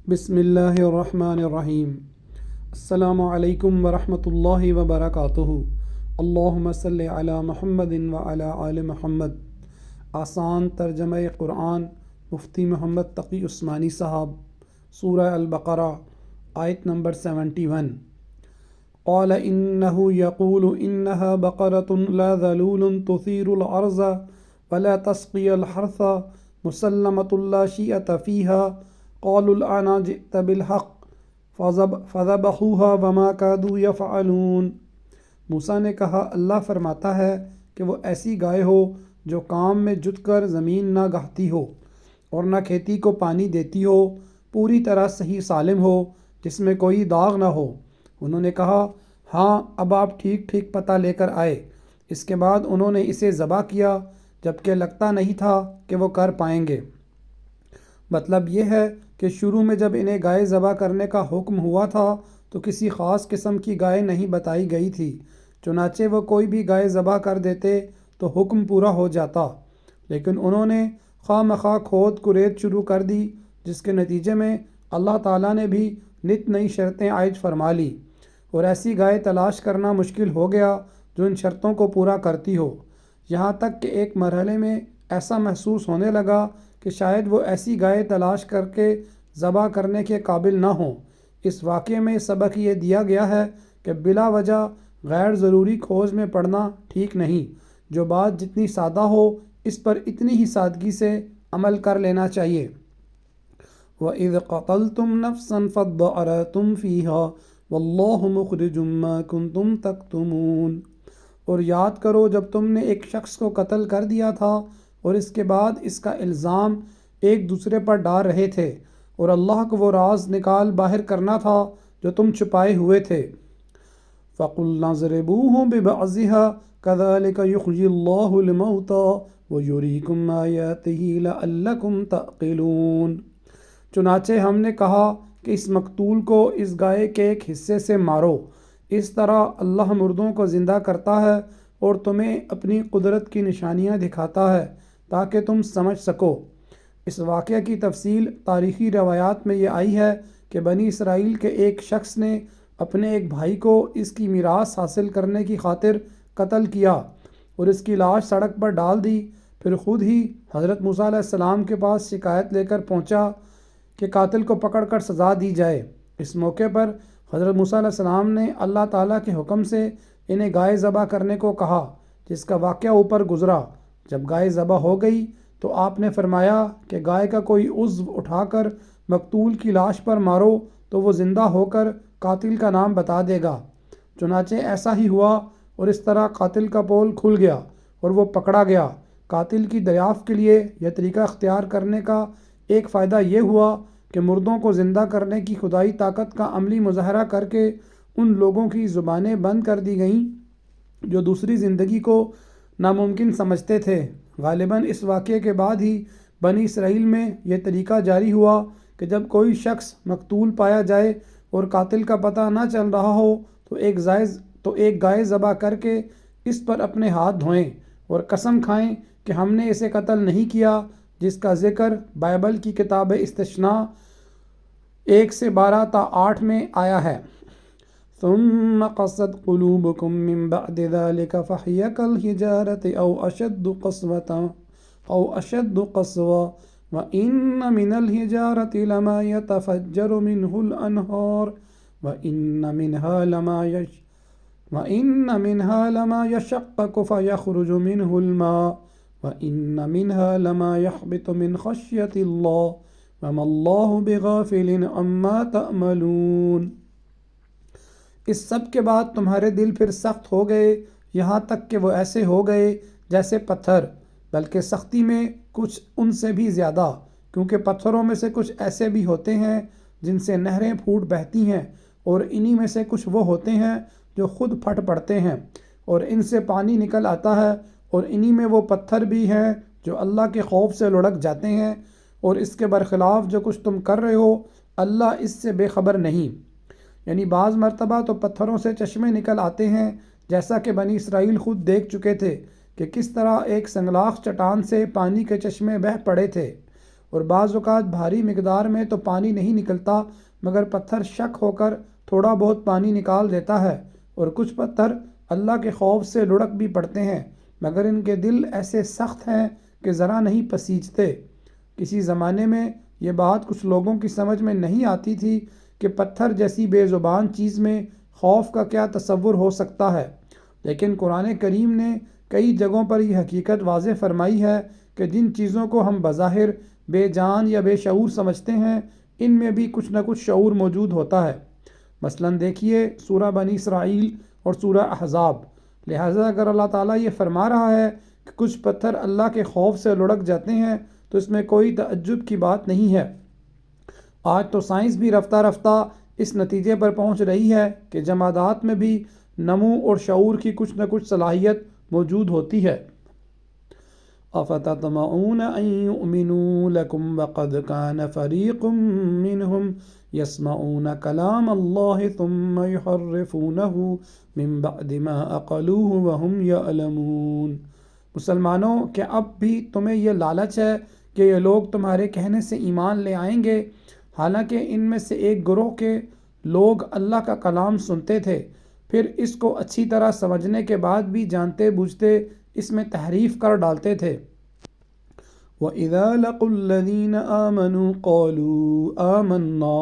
بسم اللہ الرحمن الرحیم۔ السلام علیکم ورحمۃ اللہ وبرکاتہ۔ اللہم صلی علی محمد وعلی آل محمد۔ آسان ترجمہ قرآن مفتی محمد تقی عثمانی صاحب، سورہ البقرہ، آیت نمبر 71۔ قال انہ یقول انہا بقرۃ لا ذلول تثیر الارض ولا تسقی الحرث مسلمۃ لا شیۃ فیہا قالوا الآن جئت بالحق فذبحوها وما كادوا يفعلون۔ موسیٰ نے کہا، اللہ فرماتا ہے کہ وہ ایسی گائے ہو جو کام میں جت کر زمین نہ گاہتی ہو اور نہ کھیتی کو پانی دیتی ہو، پوری طرح صحیح سالم ہو، جس میں کوئی داغ نہ ہو۔ انہوں نے کہا، ہاں اب آپ ٹھیک ٹھیک پتہ لے کر آئے۔ اس کے بعد انہوں نے اسے ذبح کیا، جبکہ لگتا نہیں تھا کہ وہ کر پائیں گے۔ مطلب یہ ہے کہ شروع میں جب انہیں گائے ذبح کرنے کا حکم ہوا تھا تو کسی خاص قسم کی گائے نہیں بتائی گئی تھی، چنانچہ وہ کوئی بھی گائے ذبح کر دیتے تو حکم پورا ہو جاتا، لیکن انہوں نے خواہ مخواہ کھود کرید شروع کر دی، جس کے نتیجے میں اللہ تعالیٰ نے بھی نت نئی شرطیں عائد فرما لی، اور ایسی گائے تلاش کرنا مشکل ہو گیا جو ان شرطوں کو پورا کرتی ہو، یہاں تک کہ ایک مرحلے میں ایسا محسوس ہونے لگا کہ شاید وہ ایسی گائے تلاش کر کے ذبح کرنے کے قابل نہ ہوں۔ اس واقعے میں سبق یہ دیا گیا ہے کہ بلا وجہ غیر ضروری کھوج میں پڑنا ٹھیک نہیں، جو بات جتنی سادہ ہو اس پر اتنی ہی سادگی سے عمل کر لینا چاہیے۔ وَإِذْ قَتَلْتُمْ نَفْسًا فَادَّارَأْتُمْ فِيهَا وَاللَّهُ مُخْرِجٌ مَّا كُنتُمْ تَكْتُمُونَ۔ اور یاد کرو جب تم نے ایک شخص کو قتل کر دیا تھا اور اس کے بعد اس کا الزام ایک دوسرے پر ڈال رہے تھے، اور اللہ کو وہ راز نکال باہر کرنا تھا جو تم چھپائے ہوئے تھے۔ فَقُلْنَا اضْرِبُوهُ بِبَعْضِهَا كَذَلِكَ يُحْيِي اللَّهُ الْمَوْتَىٰ وَيُرِيكُمْ آيَاتِهِ لَعَلَّكُمْ تَعْقِلُونَ۔ چنانچہ ہم نے کہا کہ اس مقتول کو اس گائے کے ایک حصے سے مارو، اس طرح اللہ مردوں کو زندہ کرتا ہے اور تمہیں اپنی قدرت کی نشانیاں دکھاتا ہے تاکہ تم سمجھ سکو۔ اس واقعہ کی تفصیل تاریخی روایات میں یہ آئی ہے کہ بنی اسرائیل کے ایک شخص نے اپنے ایک بھائی کو اس کی میراث حاصل کرنے کی خاطر قتل کیا اور اس کی لاش سڑک پر ڈال دی، پھر خود ہی حضرت موسیٰ علیہ السلام کے پاس شکایت لے کر پہنچا کہ قاتل کو پکڑ کر سزا دی جائے۔ اس موقع پر حضرت موسیٰ علیہ السلام نے اللہ تعالیٰ کے حکم سے انہیں گائے ذبح کرنے کو کہا، جس کا واقعہ اوپر گزرا۔ جب گائے ذبح ہو گئی تو آپ نے فرمایا کہ گائے کا کوئی عضو اٹھا کر مقتول کی لاش پر مارو تو وہ زندہ ہو کر قاتل کا نام بتا دے گا۔ چنانچہ ایسا ہی ہوا، اور اس طرح قاتل کا پول کھل گیا اور وہ پکڑا گیا۔ قاتل کی دریافت کے لیے یہ طریقہ اختیار کرنے کا ایک فائدہ یہ ہوا کہ مردوں کو زندہ کرنے کی خدائی طاقت کا عملی مظاہرہ کر کے ان لوگوں کی زبانیں بند کر دی گئیں جو دوسری زندگی کو ناممکن سمجھتے تھے۔ غالباً اس واقعے کے بعد ہی بنی اسرائیل میں یہ طریقہ جاری ہوا کہ جب کوئی شخص مقتول پایا جائے اور قاتل کا پتہ نہ چل رہا ہو تو ایک گائے ذبح کر کے اس پر اپنے ہاتھ دھوئیں اور قسم کھائیں کہ ہم نے اسے قتل نہیں کیا، جس کا ذکر بائبل کی کتاب استثناء 1:12-8 میں آیا ہے۔ ثم قست قلوبكم من بعد ذلك فهي كالحجارة أو أشد قسوة وإن من الحجارة لما يتفجر منه الأنهار وإن منها لما يشقق فيخرج منه الماء وإن منها لما يحبط من خشية الله وما الله بغافل عما تعملون۔ اس سب کے بعد تمہارے دل پھر سخت ہو گئے، یہاں تک کہ وہ ایسے ہو گئے جیسے پتھر، بلکہ سختی میں کچھ ان سے بھی زیادہ، کیونکہ پتھروں میں سے کچھ ایسے بھی ہوتے ہیں جن سے نہریں پھوٹ بہتی ہیں، اور انہی میں سے کچھ وہ ہوتے ہیں جو خود پھٹ پڑتے ہیں اور ان سے پانی نکل آتا ہے، اور انہی میں وہ پتھر بھی ہیں جو اللہ کے خوف سے لڑک جاتے ہیں، اور اس کے برخلاف جو کچھ تم کر رہے ہو اللہ اس سے بے خبر نہیں۔ یعنی بعض مرتبہ تو پتھروں سے چشمے نکل آتے ہیں، جیسا کہ بنی اسرائیل خود دیکھ چکے تھے کہ کس طرح ایک سنگلاخ چٹان سے پانی کے چشمے بہہ پڑے تھے، اور بعض اوقات بھاری مقدار میں تو پانی نہیں نکلتا مگر پتھر شک ہو کر تھوڑا بہت پانی نکال دیتا ہے، اور کچھ پتھر اللہ کے خوف سے لڑک بھی پڑتے ہیں مگر ان کے دل ایسے سخت ہیں کہ ذرا نہیں پسیجتے۔ کسی زمانے میں یہ بات کچھ لوگوں کی سمجھ میں نہیں آتی تھی کہ پتھر جیسی بے زبان چیز میں خوف کا کیا تصور ہو سکتا ہے، لیکن قرآن کریم نے کئی جگہوں پر یہ حقیقت واضح فرمائی ہے کہ جن چیزوں کو ہم بظاہر بے جان یا بے شعور سمجھتے ہیں ان میں بھی کچھ نہ کچھ شعور موجود ہوتا ہے۔ مثلاً دیکھیے سورہ بنی اسرائیل اور سورہ احزاب۔ لہٰذا اگر اللہ تعالیٰ یہ فرما رہا ہے کہ کچھ پتھر اللہ کے خوف سے لڑک جاتے ہیں تو اس میں کوئی تعجب کی بات نہیں ہے۔ آج تو سائنس بھی رفتہ رفتہ اس نتیجے پر پہنچ رہی ہے کہ جمادات میں بھی نمو اور شعور کی کچھ نہ کچھ صلاحیت موجود ہوتی ہے۔ افتطمعون ان یؤمنوا لکم وقد کان فریق منہم یسمعون کلام اللہ ثم یحرفونہ من بعد ما عقلوہ وہم یعلمون۔ مسلمانوں، کیا اب بھی تمہیں یہ لالچ ہے کہ یہ لوگ تمہارے کہنے سے ایمان لے آئیں گے، حالانکہ ان میں سے ایک گروہ کے لوگ اللہ کا کلام سنتے تھے، پھر اس کو اچھی طرح سمجھنے کے بعد بھی جانتے بوجھتے اس میں تحریف کر ڈالتے تھے۔ وَإِذَا لَقُوا الَّذِينَ آمَنُوا قَالُوا آمَنَّا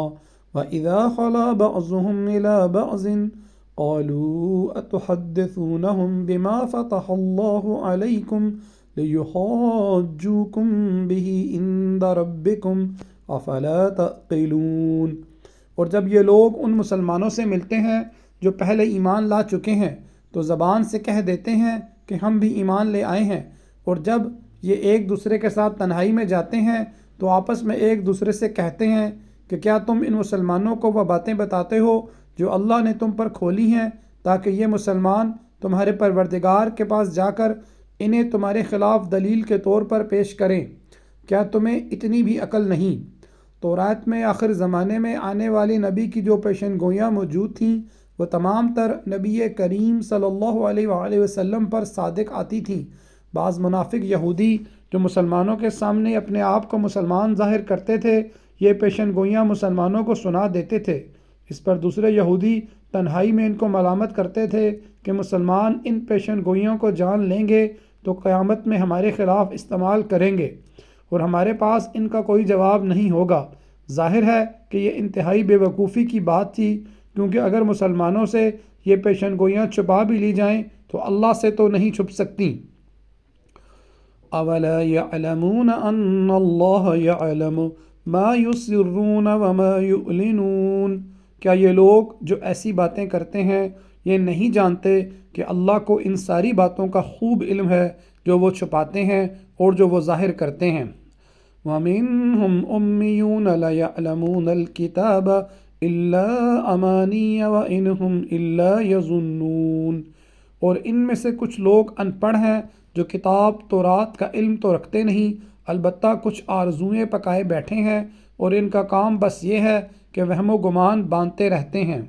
وَإِذَا خَلَا بَعْضُهُمْ إِلَى بَعْضٍ قَالُوا أَتُحَدِّثُونَهُمْ بِمَا فَتَحَ اللَّهُ عَلَيْكُمْ لِيُحَاجُّوكُمْ بِهِ عِندَ رَبِّكُمْ أَفَلَا تَعْقِلُونَ۔ اور جب یہ لوگ ان مسلمانوں سے ملتے ہیں جو پہلے ایمان لا چکے ہیں تو زبان سے کہہ دیتے ہیں کہ ہم بھی ایمان لے آئے ہیں، اور جب یہ ایک دوسرے کے ساتھ تنہائی میں جاتے ہیں تو آپس میں ایک دوسرے سے کہتے ہیں کہ کیا تم ان مسلمانوں کو وہ باتیں بتاتے ہو جو اللہ نے تم پر کھولی ہیں تاکہ یہ مسلمان تمہارے پروردگار کے پاس جا کر انہیں تمہارے خلاف دلیل کے طور پر پیش کریں؟ کیا تمہیں اتنی بھی عقل نہیں؟ تورات میں آخر زمانے میں آنے والی نبی کی جو پیشن گوئیاں موجود تھیں وہ تمام تر نبی کریم صلی اللہ علیہ وآلہ وسلم پر صادق آتی تھیں۔ بعض منافق یہودی جو مسلمانوں کے سامنے اپنے آپ کو مسلمان ظاہر کرتے تھے یہ پیشن گوئیاں مسلمانوں کو سنا دیتے تھے۔ اس پر دوسرے یہودی تنہائی میں ان کو ملامت کرتے تھے کہ مسلمان ان پیشن گوئیوں کو جان لیں گے تو قیامت میں ہمارے خلاف استعمال کریں گے اور ہمارے پاس ان کا کوئی جواب نہیں ہوگا۔ ظاہر ہے کہ یہ انتہائی بے وقوفی کی بات تھی، کیونکہ اگر مسلمانوں سے یہ پیشن گوئیاں چھپا بھی لی جائیں تو اللہ سے تو نہیں چھپ سکتی۔ اولا یعلمون ان اللہ یعلم ما یسرون وما یعلنون۔ کیا یہ لوگ جو ایسی باتیں کرتے ہیں یہ نہیں جانتے کہ اللہ کو ان ساری باتوں کا خوب علم ہے جو وہ چھپاتے ہیں اور جو وہ ظاہر کرتے ہیں۔ وَمِنْهُمْ أُمِّيُّونَ لَيَعْلَمُونَ الْكِتَابَ إِلَّا أَمَانِيَّ وَإِنْهُمْ إِلَّا يَظُنُّونَ۔ اور ان میں سے کچھ لوگ ان پڑھ ہیں جو کتاب تورات کا علم تو رکھتے نہیں، البتہ کچھ آرزوئیں پکائے بیٹھے ہیں اور ان کا کام بس یہ ہے کہ وہم و گمان باندھتے رہتے ہیں۔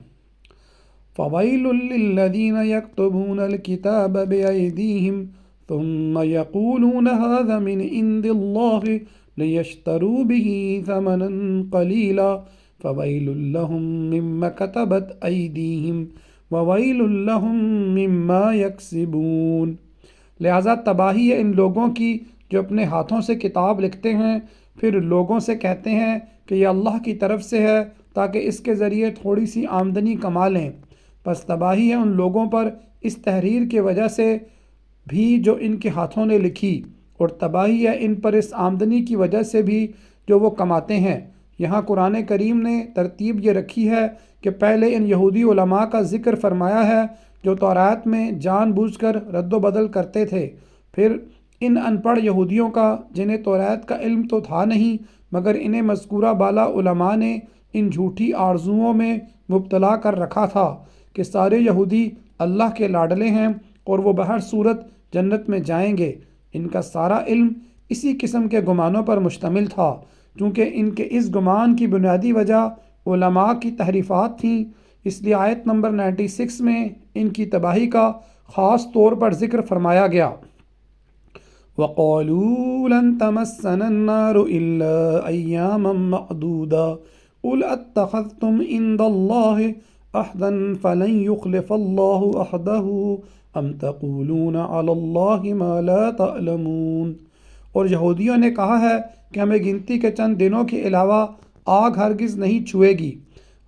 فَوَيْلٌ لِّلَّذِينَ يَكْتُبُونَ الْكِتَابَ بِأَيْدِيهِمْ ثُمَّ يَقُولُونَ هَذَا مِنْ عِندِ اللَّهِ لِيَشْتَرُوا بِهِ ثَمَنًا قَلِيلًا فَوَيْلٌ لَّهُم مِّمَّا كَتَبَتْ أَيْدِيهِمْ وَوَيْلٌ لَّهُم مِّمَّا يَكْسِبُونَ۔ لہٰذا تباہی ہے ان لوگوں کی جو اپنے ہاتھوں سے کتاب لکھتے ہیں پھر لوگوں سے کہتے ہیں کہ یہ اللہ کی طرف سے ہے تاکہ اس کے ذریعے تھوڑی سی آمدنی کما لیں، پس تباہی ہے ان لوگوں پر اس تحریر کی وجہ سے بھی جو ان کے ہاتھوں نے لکھی، اور تباہی ہے ان پر اس آمدنی کی وجہ سے بھی جو وہ کماتے ہیں۔ یہاں قرآن کریم نے ترتیب یہ رکھی ہے کہ پہلے ان یہودی علماء کا ذکر فرمایا ہے جو تورات میں جان بوجھ کر رد و بدل کرتے تھے، پھر ان پڑھ یہودیوں کا جنہیں تورات کا علم تو تھا نہیں مگر انہیں مذکورہ بالا علماء نے ان جھوٹی آرزوؤں میں مبتلا کر رکھا تھا کہ سارے یہودی اللہ کے لاڈلے ہیں اور وہ بہر صورت جنت میں جائیں گے۔ ان کا سارا علم اسی قسم کے گمانوں پر مشتمل تھا، چونکہ ان کے اس گمان کی بنیادی وجہ علماء کی تحریفات تھیں، اس لیے آیت نمبر 96 میں ان کی تباہی کا خاص طور پر ذکر فرمایا گیا۔ وقالوا لن تمسنا النار إلا أياما معدودا قل اتخذتم عند الله عهدا فلن يخلف الله عهده ام تقولون على الله ما لا تعلمون۔ اور یہودیوں نے کہا ہے کہ ہمیں گنتی کے چند دنوں کے علاوہ آگ ہرگز نہیں چھوئے گی۔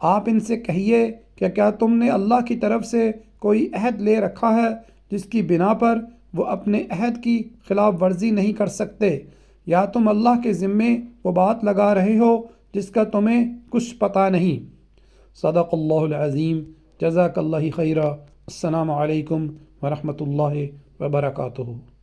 آپ ان سے کہیے کہ کیا تم نے اللہ کی طرف سے کوئی عہد لے رکھا ہے جس کی بنا پر وہ اپنے عہد کی خلاف ورزی نہیں کر سکتے، یا تم اللہ کے ذمے وہ بات لگا رہے ہو جس کا تمہیں کچھ پتہ نہیں۔ صدق اللہ العظیم۔ جزاک اللہ خیرہ۔ السلام علیکم ورحمۃ اللہ وبرکاتہ۔